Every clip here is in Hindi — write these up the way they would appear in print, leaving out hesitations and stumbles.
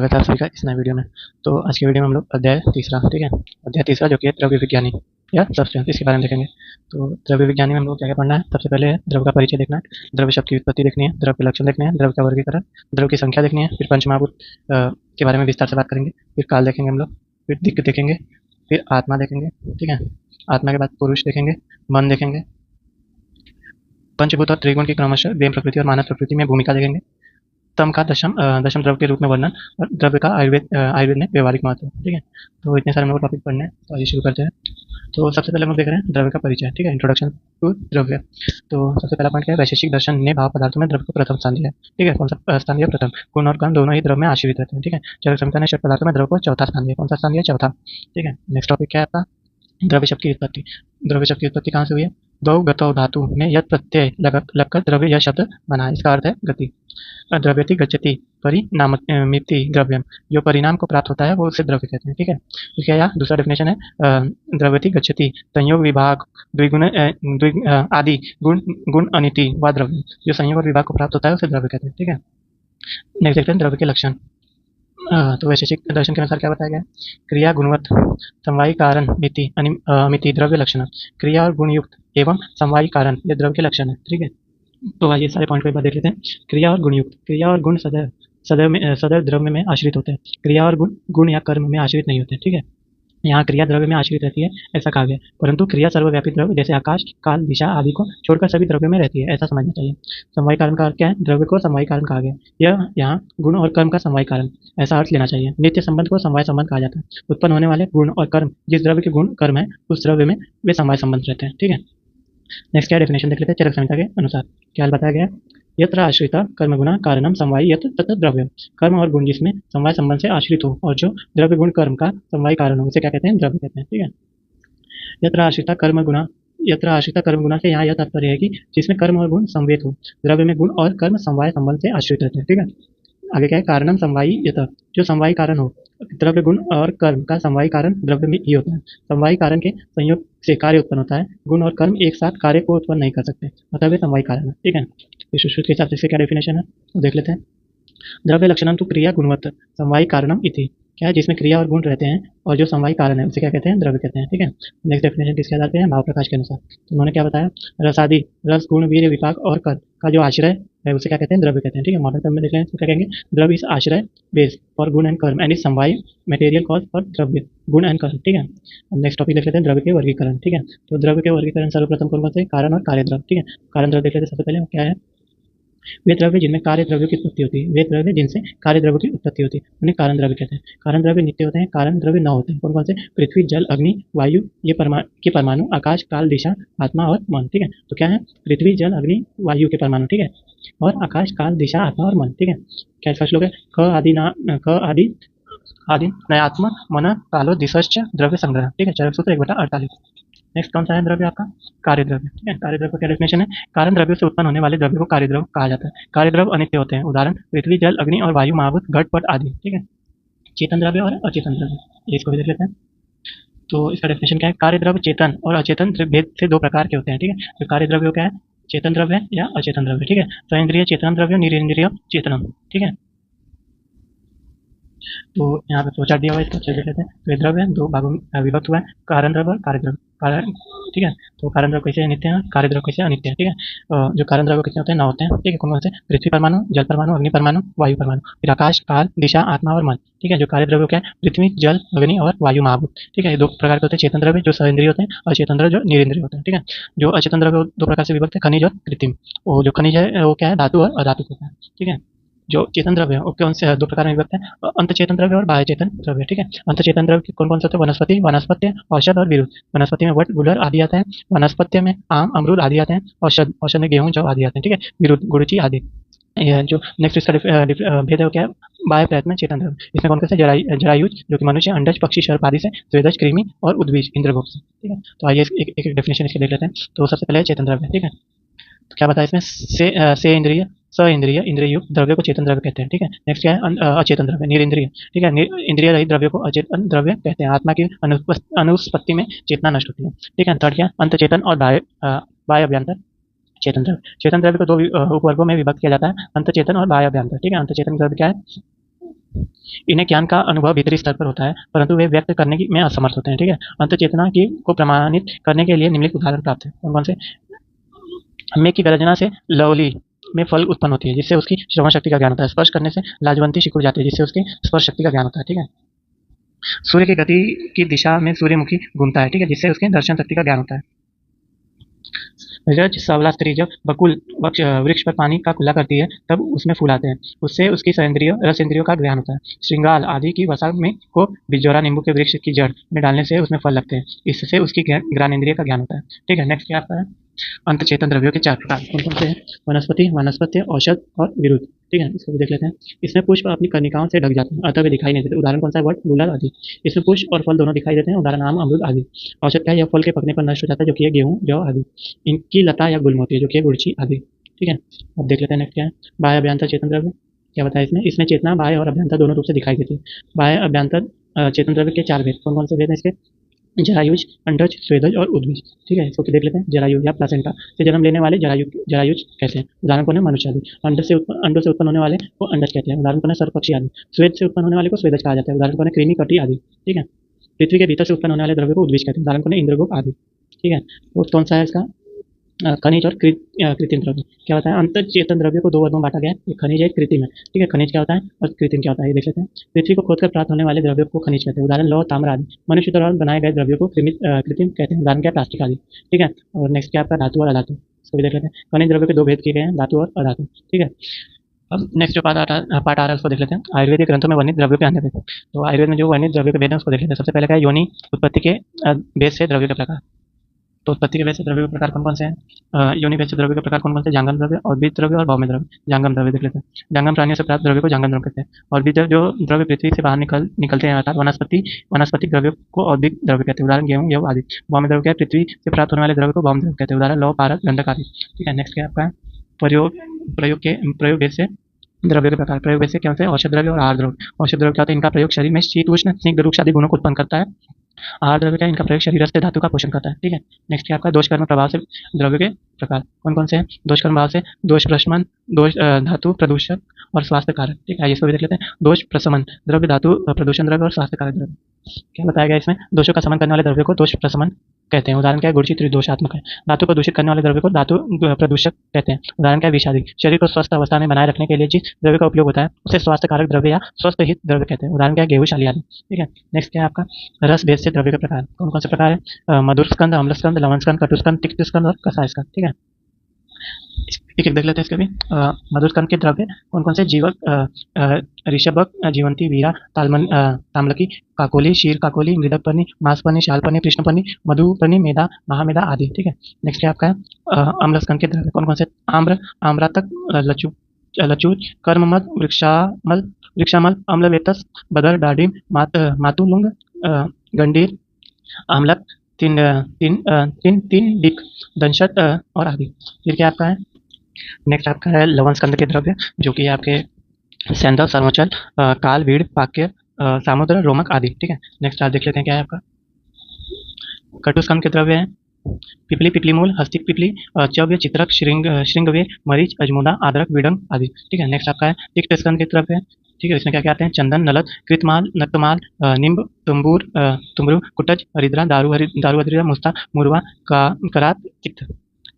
स्वागत है आप सभी का इस नए वीडियो में। तो आज की वीडियो में हम लोग अध्याय तीसरा, ठीक है, अध्याय तीसरा जो कि है द्रव्य विज्ञानी या सब्सटेंस, इसके बारे में देखेंगे। तो द्रव्य विज्ञानी में हम लोग क्या क्या पढ़ना है, सबसे पहले द्रव्य का परिचय देखना है, द्रव्य शब्द की उत्पत्ति देखनी है, द्रव्य के लक्षण देखने हैं, द्रव्य का वर्गीकरण, द्रव्य की संख्या देखनी है, फिर पंचमहाभूत के बारे में विस्तार से बात करेंगे, फिर काल देखेंगे हम लोग, फिर दिक्क देखेंगे, फिर आत्मा देखेंगे, ठीक है, आत्मा के बाद पुरुष देखेंगे, मन देखेंगे, पंचभूत और त्रिगुण की क्रमशः देह प्रकृति और मानव प्रकृति में भूमिका देखेंगे, तम का दशम द्रव्य के रूप में वर्णन और द्रव्य का आयुर्वेद में व्यवहारिक महत्व, ठीक है। तो इतने सारे हम लोग टॉपिक पढ़ने हैं, तो आइए शुरू करते हैं। तो सबसे पहले हम लोग देख रहे हैं द्रव्य का परिचय, ठीक है, इंट्रोडक्शन टू द्रव्य। तो सबसे पहला पॉइंट क्या है, वैशेषिक दर्शन ने भाव पदार्थों में द्रव्य को प्रथम स्थान दिया है, ठीक है। कौन सा स्थान दिया? प्रथम। गुण और कर्म दोनों ही द्रव्य में आश्रित रहते हैं, ठीक है। चरक संहिता ने षट पदार्थों में द्रव्य को चौथा स्थान दिया। कौन सा स्थान दिया? चौथा, ठीक है। नेक्स्ट टॉपिक क्या है आपका? द्रव्य शब्द की उत्पत्ति। द्रव्य शब्द की उत्पत्ति कहाँ से हुई है? दो गतौ धातु में यद प्रत्यय लगकर द्रव्य यह शब्द बना है, इसका अर्थ है गति। द्रव्यति गच्छति परिणामिति द्रव्यम, जो परिणाम को प्राप्त होता है वो उसे द्रव्य कहते हैं, ठीक है। तो क्या यहाँ दूसरा डेफिनेशन है, द्रव्यति गच्छति संयोग विभाग द्विगुण आदि गुण गुण अनिति व द्रव्य, जो संयोग और विभाग को प्राप्त होता है उसे द्रव्य कहते हैं, ठीक है। नेक्स्ट देखते हैं द्रव्य के लक्षण। तो वैशेषिक दर्शन के अनुसार क्या बताया गया? क्रिया गुणवत्त समवायी कारण मिति द्रव्य लक्षण, क्रिया और गुणयुक्त एवं समवायी कारण ये द्रव्य के लक्षण है, ठीक है। तो आइए सारे पॉइंट को एक बार देख लेते हैं। क्रिया और गुणयुक्त, क्रिया और गुण सदैव द्रव्य में आश्रित होते हैं, क्रिया और गुण या कर्म में आश्रित नहीं होते, ठीक है। यहाँ क्रिया द्रव्य में आश्रित रहती है ऐसा कहा गया, परंतु क्रिया सर्वव्यापी द्रव्य जैसे आकाश, काल, दिशा आदि को छोड़कर सभी द्रव्य में रहती है, ऐसा समझना चाहिए। समवायी कारण का अर्थ क्या है? द्रव्य को समवायी कारण कहा गया, यह यहाँ गुण और कर्म का समवायी कारण, ऐसा अर्थ लेना चाहिए। नित्य संबंध को समवाय संबंध कहा जाता है। उत्पन्न होने वाले गुण और कर्म, जिस द्रव्य के गुण कर्म है उस द्रव्य में वे समवाय संबंध रहते हैं, ठीक है। नेक्स्ट क्या डेफिनेशन देख लेते हैं चरक संहिता के अनुसार। क्या बताया गया? यत्र आश्रिता कर्म गुणा कारणम समवायी यत् तत् द्रव्य, कर्म और गुण जिसमें समवाय संबंध से आश्रित हो और जो द्रव्य गुण कर्म का समवायी कारण हो उसे क्या कहते हैं? द्रव्य कहते हैं, ठीक है। यत्र आश्रिता कर्म गुणा से यहाँ यह तात्पर्य है कि जिसमें कर्म और गुण समवेत हो, द्रव्य में गुण और कर्म समवाय संबंध से आश्रित रहते हैं, ठीक है। आगे क्या है? कारणम समवायी यत, जो समवायी कारण हो, द्रव्य गुण और कर्म का समवायी कारण द्रव्य में ही होता है। समवायी कारण के संयोग से कार्य उत्पन्न होता है, गुण और कर्म एक साथ कार्य को उत्पन्न नहीं कर सकते, अतः वे समवायी कारण है, ठीक है। सुश्रुत के हिसाब से इसका क्या डेफिनेशन है तो देख लेते हैं। द्रव्य लक्षणम तो क्रिया गुणवत्त समवायी कारणम इति, क्या है? जिसमें क्रिया और गुण रहते हैं और जो समवायी कारण है उसे क्या कहते हैं? द्रव्य कहते हैं, ठीक है। नेक्स्ट डेफिनेशन किसके आधार पे है? भाव प्रकाश के अनुसार। तो उन्होंने क्या बताया? रसादि, रस, गुण, वीर्य, विपाक और कर्म का जो आश्रय है उसे क्या कहते हैं? द्रव्य कहते हैं, ठीक है। मॉडर्न टर्म में देख लें तो क्या कहेंगे? द्रव्य इज आश्रय बेस फॉर गुण एंड कर्म एंड इज समवाय मटेरियल कॉज फॉर द्रव्य गुण एंड कर्म, ठीक है। अब नेक्स्ट टॉपिक देख लेते हैं द्रव्य के वर्गीकरण, ठीक है। तो द्रव्य के वर्गीकरण सर्वप्रथम कौन से? कारण और कार्य द्रव्य, ठीक है। कारण द्रव्य देख लेते हैं सबसे पहले क्या है? वे द्रव्य जिनमें कार्य द्रव्य की उत्पत्ति होती है, वे द्रव्य जिनसे कार्य द्रव्य की उत्पत्ति होती है उन्हें कारण द्रव्य कहते हैं। कारण द्रव्य नित्य होते हैं, कारण द्रव्य न होते हैं। कौन कौन से? पृथ्वी, जल, अग्नि, वायु, ये परमाणु, आकाश, काल, दिशा, आत्मा और मन, ठीक है। तो क्या है? पृथ्वी, जल, अग्नि, वायु के परमाणु, ठीक है, और आकाश, काल, दिशा, आत्मा और मन, ठीक है। क्या इसका श्लोक है? क आदि नयात्म मन कालो दिशश्च द्रव्य संग्रह, ठीक है। चरक सूत्र 1/48। नेक्स्ट कौन सा है द्रव्य आपका? कार्य द्रव्य, ठीक है। कार्य द्रव्य का क्या डेफिनेशन है? कारण द्रव्य से उत्पन्न होने वाले द्रव्य को कार्य द्रव्य कहा जाता है। कार्य द्रव्य अनित्य होते हैं, उदाहरण पृथ्वी, जल, अग्नि और वायु, महाभूत, घट, पट आदि, ठीक है। चेतन द्रव्य और अचेतन द्रव्य, इसको भी देख लेते हैं। तो इसका डेफिनेशन क्या है? कार्य द्रव्य चेतन और अचेतन भेद से दो प्रकार के होते हैं, ठीक है। तो कार्य द्रव्य क्या है? चेतन द्रव्य या अचेतन द्रव्य, ठीक है। स्वइंद्रिय चेतन द्रव्य, निरिंद्रिय चेतनम, ठीक है। तो यहाँ पे फ्लोचार्ट दिया हुआ है, इसको अच्छे देख लेते हैं। तो ये द्रव्य दो भागों में विभक्त हुआ है, कारण द्रव्य और कार्य द्रव्य। कारण, ठीक है। तो कारण द्रव्य कैसे नित्य है, कार्य द्रव्य कैसे अनित्य है, ठीक है। जो कारण द्रव्य कितने होते हैं? 9 होते हैं, ठीक है। कौन कौन से? पृथ्वी परमाणु, जल परमाणु, अग्नि परमाणु, वायु परमाणु, फिर आकाश, काल, दिशा, आत्मा और मन, ठीक है। जो कार्य द्रव्य क्या है? पृथ्वी, जल, अग्नि और वायु, महाभूत, ठीक है। ये दो प्रकार के होते हैं, चेतन द्रव्य जो सइंद्रिय होते हैं, अचेतन द्रव्य जो निरिंद्रिय होते हैं, ठीक है। जो अचेतन द्रव्य दो प्रकार से विभक्त है, खनिज और कृत्रिम। वो जो खनिज है वो क्या है? धातु और अधातु होता है, ठीक है। जो चेतन द्रव्य है वो कौन से? दो प्रकार में विभक्त है, अंत चेतन द्रव्य और बाह्य चेतन द्रव्य, ठीक है। अंत चेतन द्रव्य कौन कौन से होते हैं? वनस्पति, वनस्पत्य, औषध और विरुद्ध। वनस्पति में वट, गुलर आदि आता है, वनस्पत्य में आम, अमरूद आदि आते हैं, औषध में गेहूं, जौ आदि आते हैं, ठीक है। विरुद्ध गुरुचि आदि। यह जो नेक्स्ट इसका भेद है वो क्या है? बाह्य प्रयत्न चेतन द्रव्य। इसमें कौन कौन से? जरायुज जो कि मनुष्य, अंडज, पक्षी, सर्प आदि से, स्वेदज, कृमि और उद्भिज इंद्रगोप से, ठीक है। तो आइए एक डेफिनेशन इसके देख लेते हैं। तो सबसे पहले चेतन द्रव्य, ठीक है। तो क्या बताया इसमें? से इंद्रिय, इंद्रिय युक्त द्रव्य को चेतन द्रव्य कहते हैं, ठीक है। नेक्स्ट क्या है? अचेतन द्रव्य, निरिंद्रिय, ठीक है। इंद्रिय रहित द्रव्य को अचेतन द्रव्य कहते हैं। आत्मा की अनुपस्थिति में चेतना नष्ट होती है, ठीक है। थर्ड क्या? अंत चेतन और बाह्य अभ्यंतर चेतन द्रव्य। चेतन द्रव्य को दो उपवर्गों में विभक्त किया जाता है, अंत चेतन और बाह्य अभ्यंतर, ठीक है। अंत चेतन द्रव्य क्या है? इन्हें ज्ञान का अनुभव भीतरी स्तर पर होता है, परंतु वे व्यक्त करने की में असमर्थ होते हैं, ठीक है। अंतःचेतना की को प्रमाणित करने के लिए निम्नलिखित उदाहरण प्राप्त है। कौन-कौन से? मेघ की गर्जना से लवली में फल उत्पन्न होती है, जिससे उसकी श्रवण शक्ति का ज्ञान होता है। स्पर्श करने से लाजवंती सिकुड़ जाती है, जिससे उसके स्पर्श शक्ति का ज्ञान होता है, ठीक है। सूर्य की गति की दिशा में सूर्यमुखी घूमता है, ठीक है, जिससे उसके दर्शन शक्ति का ज्ञान होता है। रज सांवला स्त्री जब बकुल वृक्ष पर पानी का कुल्ला करती है, तब उसमें फूल आते हैं, उससे उसकी रस इंद्रियों का ज्ञान होता है। श्रृंगाल आदि की वसा में को बिजौरा नींबू के वृक्ष की जड़ में डालने से उसमें फल लगते हैं, इससे उसकी ज्ञान इंद्रिय का ज्ञान होता है, ठीक है। नेक्स्ट क्या आता है? अंतचेतन द्रव्यों के 4 प्रकार कौन कौन से हैं? वनस्पति, वानस्पत्य, औषध और विरुद्ध, ठीक है। इसको भी देख लेते हैं। इसमें पुष्प अपनी कर्णिकाओं से ढक जाते हैं, अतः वे दिखाई नहीं देते। उदाहरण कौन सा है? वट, गुलाब आदि। इसमें पुष्प और फल दोनों दिखाई देते हैं, उदाहरण आम, अमरूद आदि। औषध क्या है? यह फल के पकने पर नष्ट हो जाता है, जो कि है गेहूं, जौ आदि। इनकी लता या गुल्म होती है, जो कि है गुड़ची आदि, ठीक है। अब देख लेते हैं नेक्स्ट क्या है? बाह्य अभ्यंतर चेतन द्रव्य क्या बताया इसमें? इसमें चेतना बाह्य और अभ्यंतर दोनों रूप से दिखाई देती है। बाह्य अभ्यंतर चेतन द्रव्य के 4 भेद कौन कौन से भेद हैं इसके? जरायुज, अंडज, स्वेदज और उद्भिज, ठीक है। इसको देख लेते हैं। जरायु या प्लासेंटा से जन्म लेने वाले जरायुज कहते हैं, उदाहरण कौन है? मनुष्य आदि। अंडों से उत्पन्न होने वाले को अंडज कहते हैं, उदाहरण कौन है? सर्प, पक्षी आदि। स्वेद से उत्पन्न होने वाले को स्वेदज कहा जाता है, उदाहरण कौन है? कृमि, कटी आदि, ठीक है। पृथ्वी के भीतर से उत्पन्न होने वाले द्रव्य को उद्भिज कहते हैं, उदाहरण कौन है? इंद्रगोप आदि, ठीक है। तो कौन सा है इसका? खनिज और कृत्रिम द्रव्य क्या होता है? अंतर चेतन द्रव्य को 2 वर्गों में बांटा गया है, एक खनिज है, एक कृत्रिम है, ठीक है। खनिज क्या होता है और कृत्रिम क्या होता है, ये देख लेते हैं। पृथ्वी को खोदकर प्राप्त होने वाले द्रव्यों को खनिज कहते हैं, उदाहरण लौह, ताम्र आदि। मनुष्य द्वारा बनाए गए द्रव्यों को कृत्रिम कहते हैं, उदाहरण क्या? प्लास्टिक आदि, ठीक है। और नेक्स्ट क्या आपका? धातु और अधातु, इसको भी देख लेते हैं। खनिज द्रव्य के 2 भेद किए गए हैं, धातु और अधातु, ठीक है। अब नेक्स्ट जो पार्ट आ रहा है उसको देख लेते हैं। आयुर्वेदिक ग्रंथों में वर्णित द्रव्यों के अन्य भेद। तो आयुर्वेद में जो वर्णित द्रव्यों के भेद हैं उसको देख लेते हैं। सबसे पहले क्या है? योनि उत्पत्ति के भेद से द्रव्यों के प्रकार। तो उत्पत्ति के वैसे द्रव्य के प्रकार कौन कौन से हैं? योनि वैसे द्रव्य के प्रकार कौन कौन से? जांगम द्रव्य, औद्भिद द्रव्य और भौम्य द्रव्य। जांगम द्रव्य देख लेते हैं। जांगम प्राणियों से प्राप्त द्रव्य को जांगम द्रव्य कहते हैं। औद्भिद जो द्रव्य पृथ्वी से बाहर निकलते हैं, अर्थात वनस्पतिक द्रव्यों को औद्भिद द्रव्य कहते हैं, उदाहरण गेहूं, जौ आदि। भौम्य द्रव्य क्या है? पृथ्वी से प्राप्त होने वाले द्रव्य को भौम द्रव्य कहते हैं, उदाहरण लौह, पारद, गंधक आदि, ठीक है। नेक्स्ट क्या आपका है? प्रयोग भेद से द्रव्य के प्रकार। प्रयोग भेद से क्या होता है? औषध द्रव्य और आहार द्रव्य। औषध द्रव्य क्या होता है? इनका प्रयोग शरीर में शीत, उष्ण, स्निग्ध, रुक्ष आदि गुणों को उत्पन्न करता है। आहार द्रव्य क्या है? इनका प्रयोग शरीर से धातु का पोषण करता है, ठीक है। नेक्स्ट क्या आपका? दोष कर्म प्रभाव से द्रव्य के प्रकार कौन कौन से हैं? दोष कर्म प्रभाव से दोष प्रशमन, दोष धातु प्रदूषक और स्वास्थ्य कारक, ठीक है। इसको भी देख लेते हैं। दोष प्रशमन द्रव्य, धातु प्रदूषण द्रव्य और स्वास्थ्य कारक द्रव्य। क्या बताया गया इसमें? दोषों का शमन करने वाले द्रव्य को दोष प्रशमन कहते हैं, उदाहरण क्या है? गुड़ची त्रिदोषात्मक है। धातु को दूषित करने वाले द्रव्य को धातु प्रदूषक कहते हैं, उदाहरण क्या है? विष आदि। शरीर को स्वस्थ अवस्था में बनाए रखने के लिए जिस द्रव्य का उपयोग होता है उसे स्वास्थ्य कारक द्रव्य या स्वस्थ हित द्रव्य कहते हैं, उदाहरण क्या है? गेहूं, शाली आदि, ठीक है। नेक्स्ट क्या है आपका? रस भेद से द्रव्य के प्रकार कौन कौन से प्रकार है? मधुर स्कंद, अम्ल स्कंद, लवण स्कंद, कटु स्कंद, तिक्त स्कंद और कसाय स्कंद, ठीक है। एक एक देख लेते हैं इसके भी। मधुर स्कंद के द्रव्य कौन कौन से? जीवक, ऋषभक, जीवंती, वीरा, ताम्लकी, काकोली, क्षीर काकोली, मृदक पर्णी, मांसपर्णी, शालपर्णी, कृष्णपर्णी, मधुपर्णी, मेधा, महामेधा आदि, ठीक है। नेक्स्ट क्या आपका है? अम्ल स्कंद के द्रव्य कौन कौन से? आम्र, आम्रातक, लचूच, कर्ममद, वृक्षामल, अम्लवेतस, बदर, डाडिम, मातुलुंग, गंडीर, आम्लक, तीन तीन तीन तीन डिक, दंशक और आदि। फिर क्या आपका है? नेक्स्ट आपका है लवण स्कंद के द्रव्य, जो कि आपके सैंधव, सर्वचल, काल, वीड़, पाक्य, सामुद्र, रोमक आदि, ठीक है। नेक्स्ट आप देख लेते हैं क्या है आपका? कटु स्कंद के द्रव्य है पिपली, पिपलीमूल, हस्तिक पिपली, चव्य, चित्रक, श्रृंगवे, मरीच, अजमुदा, आदरक, विडंग आदि, ठीक है। नेक्स्ट आपका है तिक्त स्कंद के द्रव्य है, ठीक है। इसमें क्या क्या आते हैं? चंदन, नलद, कृतमाल, नक्तमाल, निम्ब, तुम्बरू, कुटज, हरिद्रा, दारू हरिद्रा, मुस्ता, मुरवा, करात, तिक्त,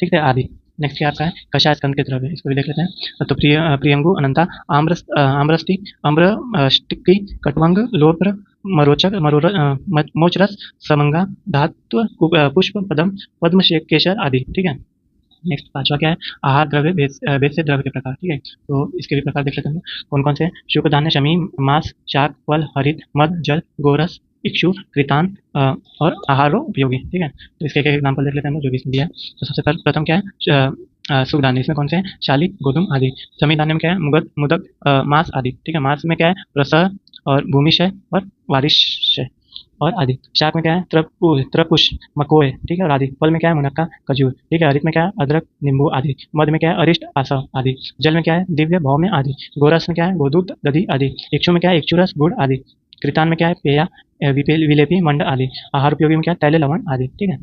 ठीक है आदि। नेक्स्ट क्या आपका है? कषाय स्कंद के द्रव्य, इसको भी देख लेते हैं। तो प्रियंगु, अनंता, आम्रस्ति, अम्रष्टिकी, कटवंग, लोप्र, मरोचक, मोचरस, समंगा, धात्व, पुष्प, पद्म केसर आदि, ठीक है। नेक्स्ट 5वां क्या है? आहार द्रव्य भेद से द्रव्य के प्रकार, ठीक है। तो इसके भी प्रकार देख लेते हैं कौन कौन से? शुक्र, धान्य, शमी, मांस, शाक, फल, हरित, मध, जल, गोरस, इक्षु, कृतान और आहारो उपयोगी, ठीक है। तो इसके एक एग्जाम्पल देख लेते हैं जो भी इसमें दिया है। तो सबसे प्रथम क्या है? सुख धान्य, इसमें कौन से हैं? शाली, गोधुम आदि। समी धान्य में क्या है? मुगद, मुदक, मांस आदि, ठीक है। मांस में क्या है? प्रसह और भूमिशय और वारिशय और आदि। शाक में क्या है? त्रपुष, मकोए, ठीक है, और आदि। फल में क्या है? मुनक्का, खजूर, ठीक है। हरित में क्या है? अदरक, नींबू आदि। मध में क्या है? अरिष्ट, आसव आदि। जल में क्या है? दिव्य, भौम्य आदि। गोरस में क्या है? गोदूत, दधि आदि। इक्षु में क्या है? इक्षुरस, गुड़ आदि। कृतान में क्या है? पेया, विलेपी, मंड आदि। आहार उपयोगी में क्या है? तैल, लवण आदि, ठीक है।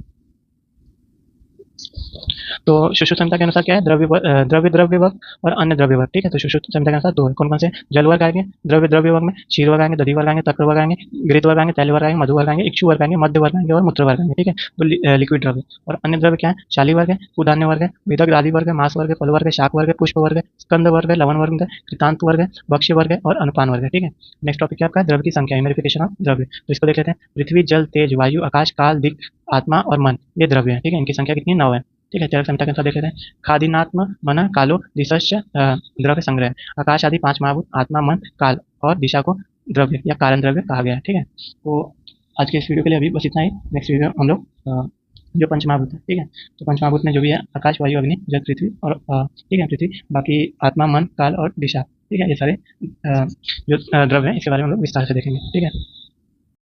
तो सुश्रुत संहिता के अनुसार क्या है, द्रव्य द्रव्य वर्ग और अन्य द्रव्य वर्ग, ठीक है। तो सुश्रुत संहिता के अनुसार दो है, कौन कौन से, जल वर्ग आएंगे द्रव्य द्रव्य वर्ग में, क्षीर वर्ग आएंगे, दधि वर्ग आएंगे, तक्र वर्ग आएंगे, घृत वर्ग आएंगे, तैल वर्ग आएंगे, मधु वर्ग आएंगे, इक्षु वर्ग आएंगे, मध्य वर्ग आएंगे और मूत्र वर्ग आएंगे, ठीक है। तो लिक्विड द्रव्य और अन्य द्रव्य क्या है, शाली वर्ग है, कुधान्य वर्ग है, वेदक आदि वर्ग है, मांस वर्ग है, फल वर्ग है, शाक वर्ग है, पुष्प वर्ग है, स्कंद वर्ग है, लवण वर्ग है, कृतांत वर्ग है, भक्ष्य वर्ग है और अनुपान वर्ग है, ठीक है। नेक्स्ट टॉपिक क्या आपका, द्रव्य की संख्या, यूनिफिकेशन ऑफ द्रव्य। तो इसको देख लेते हैं, पृथ्वी जल तेज वायु आकाश काल दिक आत्मा और मन, ये द्रव्य है, ठीक है। इनकी संख्या कितनी, 9 है, ठीक है। चरक संहिता के अनुसार देख लेते हैं, खादीनात्म मन कालो दिशश्च द्रव्य संग्रह, आकाश आदि 5 महाभूत, आत्मा मन काल और दिशा को द्रव्य या कारण द्रव्य कहा गया है, ठीक है। तो आज के इस वीडियो के लिए अभी बस इतना ही। नेक्स्ट वीडियो हम लोग जो पंचमहाभूत है, ठीक है। तो पंचमहाभूत में जो भी है आकाश वायु अग्नि जल पृथ्वी और ठीक है पृथ्वी, बाकी आत्मा मन काल और दिशा, ठीक है। ये सारे जो द्रव्य हैं इसके बारे में हम लोग विस्तार से देखेंगे, ठीक है।